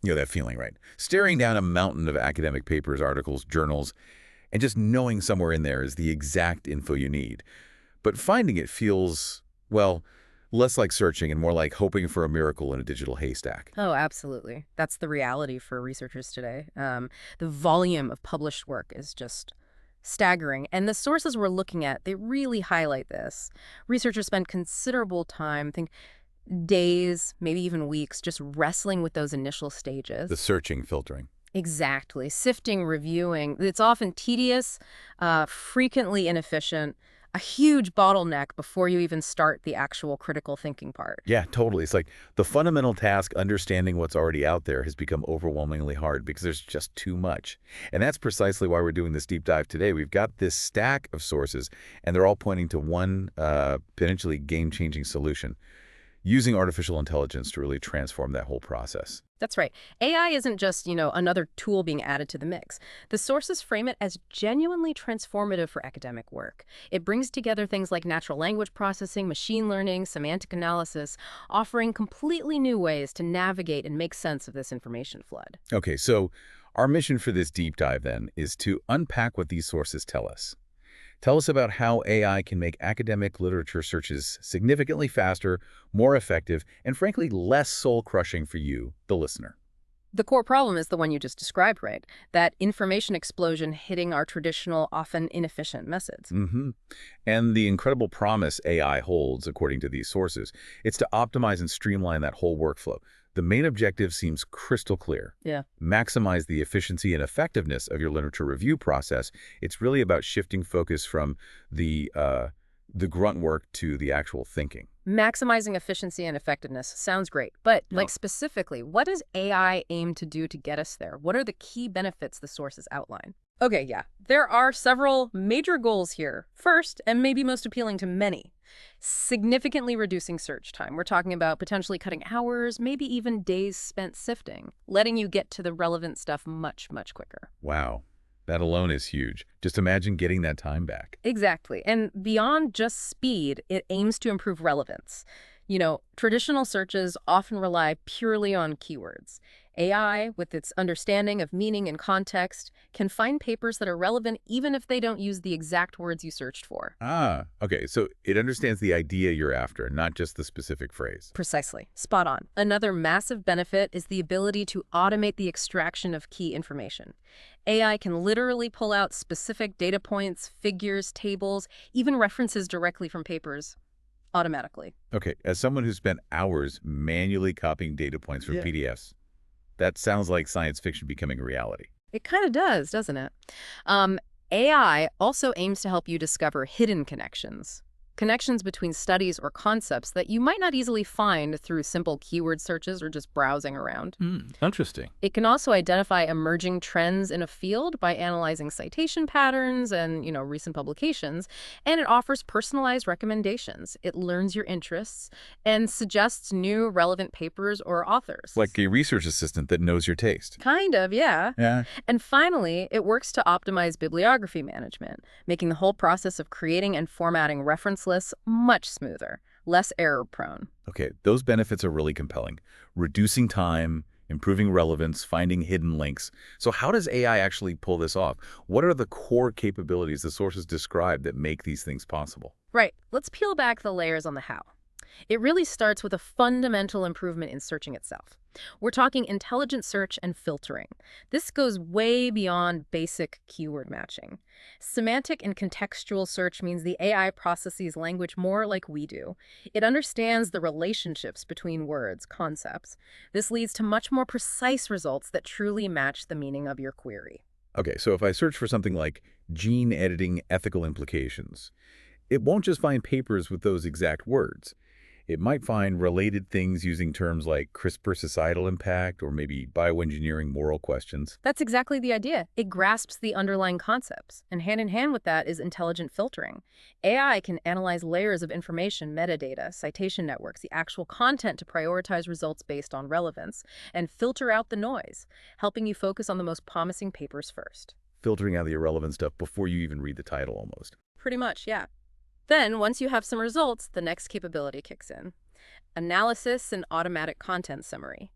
You know that feeling, right? Staring down a mountain of academic papers, articles, journals, and just knowing somewhere in there is the exact info you need. But finding it feels, well, less like searching and more like hoping for a miracle in a digital haystack. Oh, absolutely. That's the reality for researchers today. The volume of published work is just staggering. And the sources we're looking at, they really highlight this. Researchers spend considerable time, think days, maybe even weeks, just wrestling with those initial The stages. searching, filtering. Exactly. Sifting, reviewing. It's often tedious, frequently inefficient, a huge bottleneck before you even start the actual critical thinking part. Yeah, totally. It's like the fundamental task, understanding what's already out there, has become overwhelmingly hard because there's just too much. And that's precisely why we're doing this deep dive today. We've got this stack of sources, and they're all pointing to one potentially game-changing solution, using artificial intelligence to really transform that whole process. That's right. AI isn't just, another tool being added to the mix. The sources frame it as genuinely transformative for academic work. It brings together things like natural language processing, machine learning, semantic analysis, offering completely new ways to navigate and make sense of this information flood. Okay, so our mission for this deep dive, then, is to unpack what these sources tell us. Tell us about how AI can make academic literature searches significantly faster, more effective, and frankly, less soul-crushing for you, the listener. The core problem is the one you just described, right? That information explosion hitting our traditional, often inefficient methods. hmm And the incredible promise AI holds, according to these sources, it's to optimize and streamline that whole workflow. The main objective seems crystal clear. Yeah. Maximize the efficiency and effectiveness of your literature review process. It's really about shifting focus from the grunt work to the actual thinking. Maximizing efficiency and effectiveness sounds great, but Yeah. specifically, what does AI aim to do to get us there? What are the key benefits the sources outline? Okay, yeah, there are several major goals here. First, and maybe most appealing to many, significantly reducing search time. We're talking about potentially cutting hours, maybe even days spent sifting, letting you get to the relevant stuff much, much quicker. Wow, that alone is huge. Just imagine getting that time back. Exactly. And beyond just speed, it aims to improve relevance. Traditional searches often rely purely on keywords. AI, with its understanding of meaning and context, can find papers that are relevant even if they don't use the exact words you searched for. Ah, okay, so it understands the idea you're after, not just the specific phrase. Precisely. Spot on. Another massive benefit is the ability to automate the extraction of key information. AI can literally pull out specific data points, figures, tables, even references directly from papers automatically. Okay, as someone who spent hours manually copying data points from Yeah. PDFs, that sounds like science fiction becoming a reality. It kind of does, doesn't it? AI also aims to help you discover hidden connections. Connections between studies or concepts that you might not easily find through simple keyword searches or just browsing around. Interesting. It can also identify emerging trends in a field by analyzing citation patterns and, recent publications, and it offers personalized recommendations. It learns your interests and suggests new relevant papers or authors. Like a research assistant that knows your taste. Kind of, yeah. Yeah. And finally, it works to optimize bibliography management, making the whole process of creating and formatting reference lists much smoother, less error-prone. Okay, those benefits are really compelling. Reducing time, improving relevance, finding hidden links. So how does AI actually pull this off? What are the core capabilities the sources describe that make these things possible? Right. Let's peel back the layers on the how. It really starts with a fundamental improvement in searching itself. We're talking intelligent search and filtering. This goes way beyond basic keyword matching. Semantic and contextual search means the AI processes language more like we do. It understands the relationships between words, concepts. This leads to much more precise results that truly match the meaning of your query. Okay, so if I search for something like gene editing ethical implications, it won't just find papers with those exact words. It might find related things using terms like CRISPR societal impact or maybe bioengineering moral questions. That's exactly the idea. It grasps the underlying concepts, and hand in hand with that is intelligent filtering. AI can analyze layers of information, metadata, citation networks, the actual content to prioritize results based on relevance, and filter out the noise, helping you focus on the most promising papers first. Filtering out the irrelevant stuff before you even read the title almost. Pretty much, yeah. Then, once you have some results, the next capability kicks in. Analysis and automatic content summary.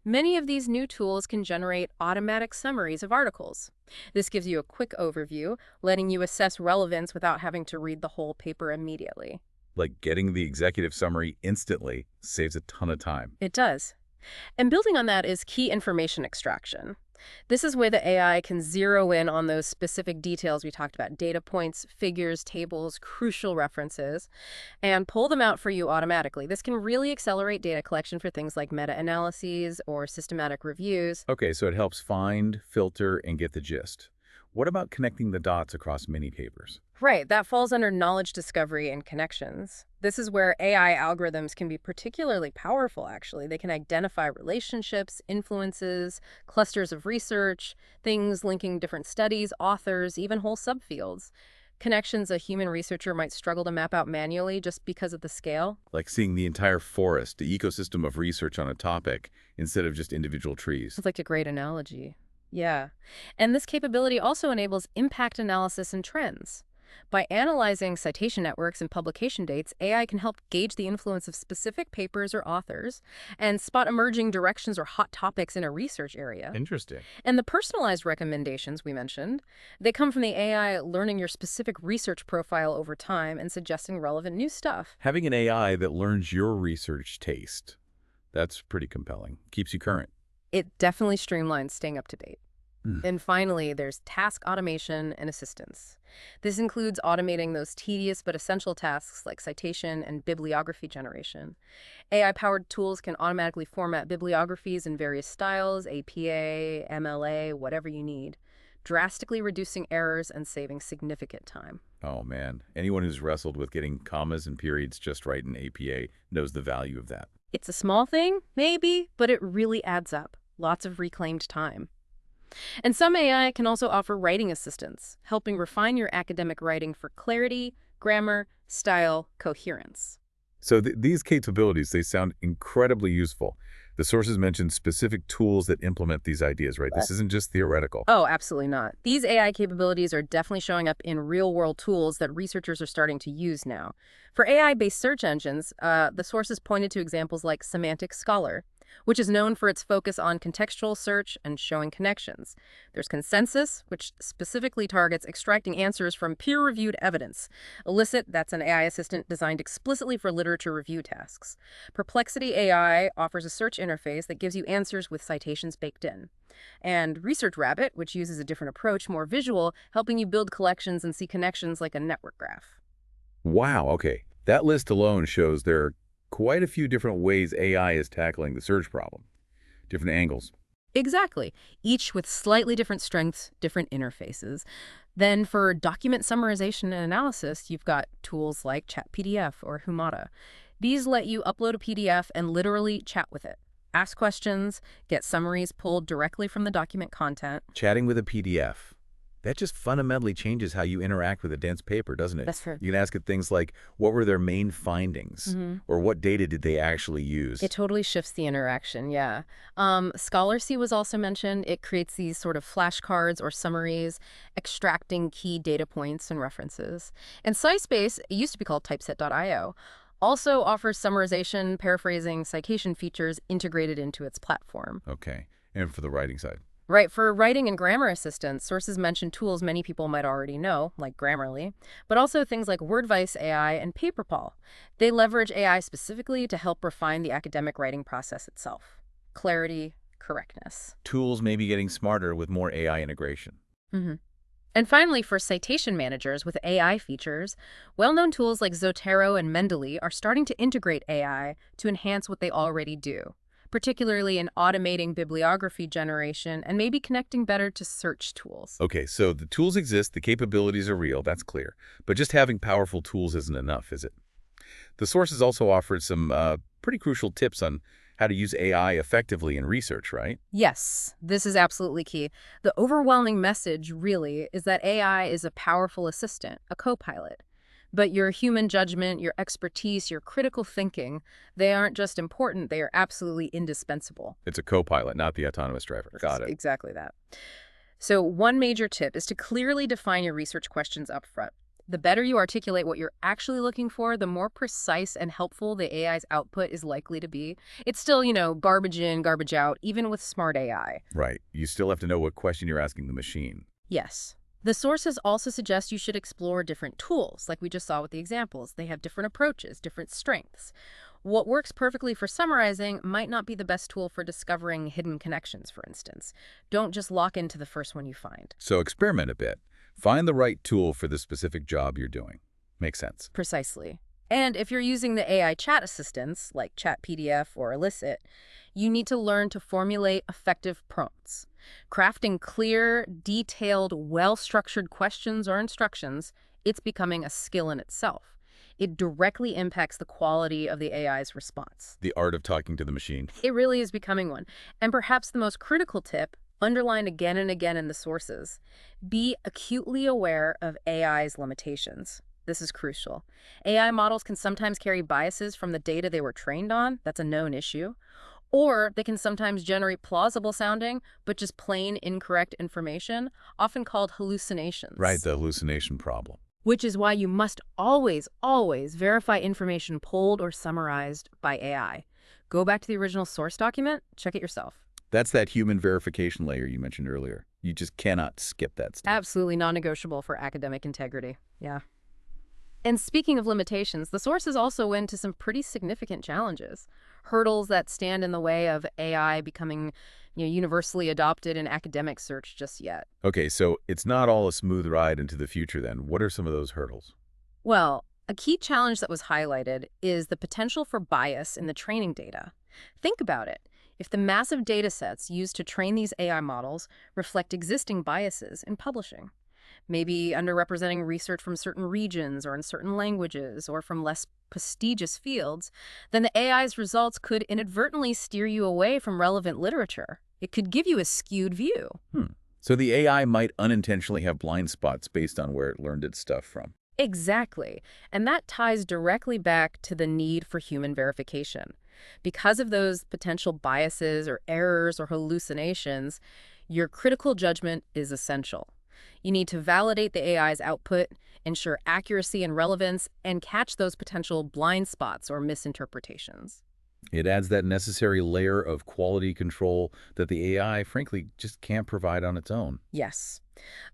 Many of these new tools can generate automatic summaries of articles. This gives you a quick overview, letting you assess relevance without having to read the whole paper immediately. Like getting the executive summary instantly saves a ton of time. It does. And building on that is key information extraction. This is where the AI can zero in on those specific details we talked about, data points, figures, tables, crucial references, and pull them out for you automatically. This can really accelerate data collection for things like meta-analyses or systematic reviews. Okay, so it helps find, filter, and get the gist. What about connecting the dots across many papers? Right, that falls under knowledge discovery and connections. This is where AI algorithms can be particularly powerful, actually. They can identify relationships, influences, clusters of research, things linking different studies, authors, even whole subfields. Connections a human researcher might struggle to map out manually just because of the scale. Like seeing the entire forest, the ecosystem of research on a topic, instead of just individual trees. It's like a great analogy. Yeah. And this capability also enables impact analysis and trends. By analyzing citation networks and publication dates, AI can help gauge the influence of specific papers or authors and spot emerging directions or hot topics in a research area. Interesting. And the personalized recommendations we mentioned, they come from the AI learning your specific research profile over time and suggesting relevant new stuff. Having an AI that learns your research taste, that's pretty compelling. Keeps you current. It definitely streamlines staying up to date. Mm. And finally, there's task automation and assistance. This includes automating those tedious but essential tasks like citation and bibliography generation. AI-powered tools can automatically format bibliographies in various styles, APA, MLA, whatever you need, drastically reducing errors and saving significant time. Oh man, anyone who's wrestled with getting commas and periods just right in APA knows the value of that. It's a small thing, maybe, but it really adds up. Lots of reclaimed time. And some AI can also offer writing assistance, helping refine your academic writing for clarity, grammar, style, coherence. So these capabilities, they sound incredibly useful. The sources mentioned specific tools that implement these ideas, right? This isn't just theoretical. Oh, absolutely not. These AI capabilities are definitely showing up in real-world tools that researchers are starting to use now. For AI-based search engines, the sources pointed to examples like Semantic Scholar, which is known for its focus on contextual search and showing connections. There's Consensus, which specifically targets extracting answers from peer-reviewed evidence. Elicit, that's an AI assistant designed explicitly for literature review tasks. Perplexity AI offers a search interface that gives you answers with citations baked in. And Research Rabbit, which uses a different approach, more visual, helping you build collections and see connections like a network graph. Wow, okay. That list alone shows there are quite a few different ways AI is tackling the search problem. Different angles. Exactly. Each with slightly different strengths, different interfaces. Then for document summarization and analysis, you've got tools like ChatPDF or Humata. These let you upload a PDF and literally chat with it. Ask questions, get summaries pulled directly from the document content. Chatting with a PDF. That just fundamentally changes how you interact with a dense paper, doesn't it? That's fair. You can ask it things like, what were their main findings? Or what data did they actually use? It totally shifts the interaction, yeah. Scholarcy was also mentioned. It creates these sort of flashcards or summaries, extracting key data points and references. And SciSpace, it used to be called typeset.io, also offers summarization, paraphrasing, citation features integrated into its platform. Okay. And for the writing side? Right, for writing and grammar assistance, sources mention tools many people might already know, like Grammarly, but also things like Wordvice AI and Paperpal. They leverage AI specifically to help refine the academic writing process itself. Clarity, correctness. Tools may be getting smarter with more AI integration. And finally, for citation managers with AI features, well-known tools like Zotero and Mendeley are starting to integrate AI to enhance what they already do, particularly in automating bibliography generation and maybe connecting better to search tools. Okay, so the tools exist, the capabilities are real, that's clear. But just having powerful tools isn't enough, is it? The sources also offered some pretty crucial tips on how to use AI effectively in research, right? Yes, this is absolutely key. The overwhelming message, really, is that AI is a powerful assistant, a co-pilot. But your human judgment, your expertise, your critical thinking, they aren't just important, they are absolutely indispensable. It's a co-pilot, not the autonomous driver. Got it. Exactly that. So one major tip is to clearly define your research questions up front. The better you articulate what you're actually looking for, the more precise and helpful the AI's output is likely to be. It's still, garbage in, garbage out, even with smart AI. Right. You still have to know what question you're asking the machine. Yes. The sources also suggest you should explore different tools, like we just saw with the examples. They have different approaches, different strengths. What works perfectly for summarizing might not be the best tool for discovering hidden connections, for instance. Don't just lock into the first one you find. So experiment a bit. Find the right tool for the specific job you're doing. Makes sense. Precisely. And if you're using the AI chat assistants, like Chat PDF or Elicit, you need to learn to formulate effective prompts. Crafting clear, detailed, well-structured questions or instructions, it's becoming a skill in itself. It directly impacts the quality of the AI's response. The art of talking to the machine. It really is becoming one. And perhaps the most critical tip, underlined again and again in the sources, be acutely aware of AI's limitations. This is crucial. AI models can sometimes carry biases from the data they were trained on. That's a known issue. Or they can sometimes generate plausible sounding, but just plain incorrect information, often called hallucinations. Right, the hallucination problem. Which is why you must always, always verify information pulled or summarized by AI. Go back to the original source document, check it yourself. That's that human verification layer you mentioned earlier. You just cannot skip that step. Absolutely non-negotiable for academic integrity. Yeah. And speaking of limitations, the sources also went to some pretty significant challenges. Hurdles that stand in the way of AI becoming universally adopted in academic search just yet. Okay, so it's not all a smooth ride into the future then. What are some of those hurdles? Well, a key challenge that was highlighted is the potential for bias in the training data. Think about it. If the massive data sets used to train these AI models reflect existing biases in publishing, maybe underrepresenting research from certain regions or in certain languages or from less prestigious fields, then the AI's results could inadvertently steer you away from relevant literature. It could give you a skewed view. So the AI might unintentionally have blind spots based on where it learned its stuff from. Exactly. And that ties directly back to the need for human verification. Because of those potential biases or errors or hallucinations, your critical judgment is essential. You need to validate the AI's output, ensure accuracy and relevance, and catch those potential blind spots or misinterpretations. It adds that necessary layer of quality control that the AI, frankly, just can't provide on its own. Yes.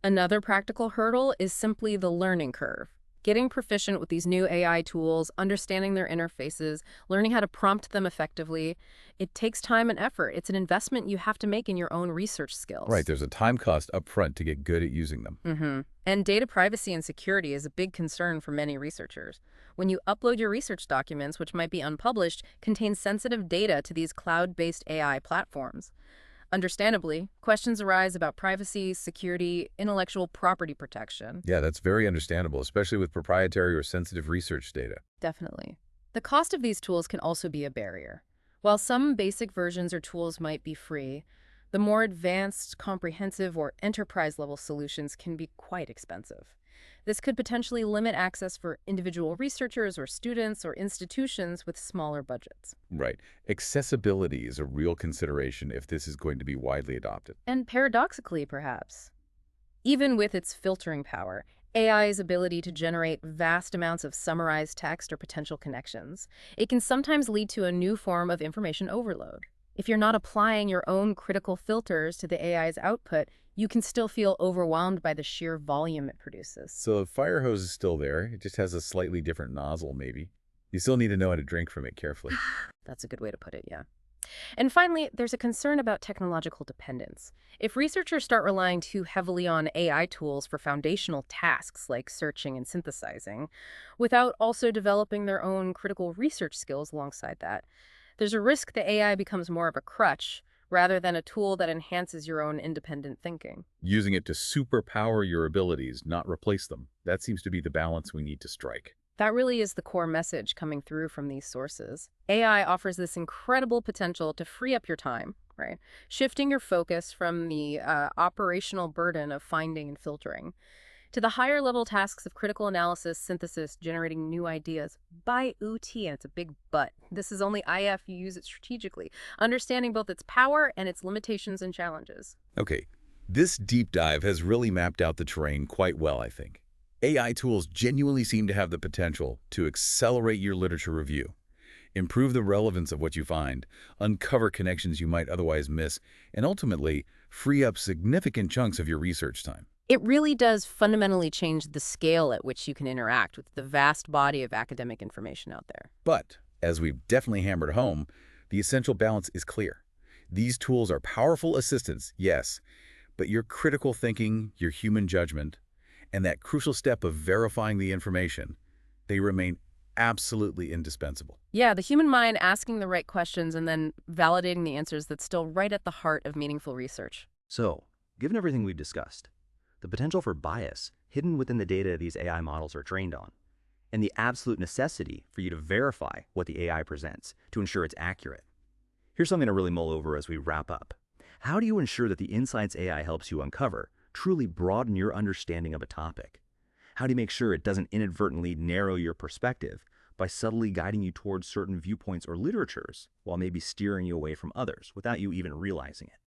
Another practical hurdle is simply the learning curve. Getting proficient with these new AI tools, understanding their interfaces, learning how to prompt them effectively, it takes time and effort. It's an investment you have to make in your own research skills. Right, there's a time cost up front to get good at using them. And data privacy and security is a big concern for many researchers. When you upload your research documents, which might be unpublished, contain sensitive data to these cloud-based AI platforms. Understandably, questions arise about privacy, security, intellectual property protection. Yeah, that's very understandable, especially with proprietary or sensitive research data. Definitely. The cost of these tools can also be a barrier. While some basic versions or tools might be free, the more advanced, comprehensive, or enterprise-level solutions can be quite expensive. This could potentially limit access for individual researchers or students or institutions with smaller budgets. Right. Accessibility is a real consideration if this is going to be widely adopted. And paradoxically, perhaps, even with its filtering power, AI's ability to generate vast amounts of summarized text or potential connections, it can sometimes lead to a new form of information overload. If you're not applying your own critical filters to the AI's output, you can still feel overwhelmed by the sheer volume it produces. So the fire hose is still there. It just has a slightly different nozzle, maybe. You still need to know how to drink from it carefully. That's a good way to put it, yeah. And finally, there's a concern about technological dependence. If researchers start relying too heavily on AI tools for foundational tasks like searching and synthesizing, without also developing their own critical research skills alongside that, there's a risk the AI becomes more of a crutch rather than a tool that enhances your own independent thinking. Using it to superpower your abilities, not replace them. That seems to be the balance we need to strike. That really is the core message coming through from these sources. AI offers this incredible potential to free up your time, right? Shifting your focus from the operational burden of finding and filtering to the higher level tasks of critical analysis, synthesis, generating new ideas by UT, and it's a big but. This is only if you use it strategically, understanding both its power and its limitations and challenges. Okay, this deep dive has really mapped out the terrain quite well, I think. AI tools genuinely seem to have the potential to accelerate your literature review, improve the relevance of what you find, uncover connections you might otherwise miss, and ultimately free up significant chunks of your research time. It really does fundamentally change the scale at which you can interact with the vast body of academic information out there. But, as we've definitely hammered home, the essential balance is clear. These tools are powerful assistants, yes, but your critical thinking, your human judgment, and that crucial step of verifying the information, they remain absolutely indispensable. Yeah, the human mind asking the right questions and then validating the answers, that's still right at the heart of meaningful research. So, given everything we've discussed, the potential for bias hidden within the data these AI models are trained on, and the absolute necessity for you to verify what the AI presents to ensure it's accurate. Here's something to really mull over as we wrap up. How do you ensure that the insights AI helps you uncover truly broaden your understanding of a topic? How do you make sure it doesn't inadvertently narrow your perspective by subtly guiding you towards certain viewpoints or literatures while maybe steering you away from others without you even realizing it?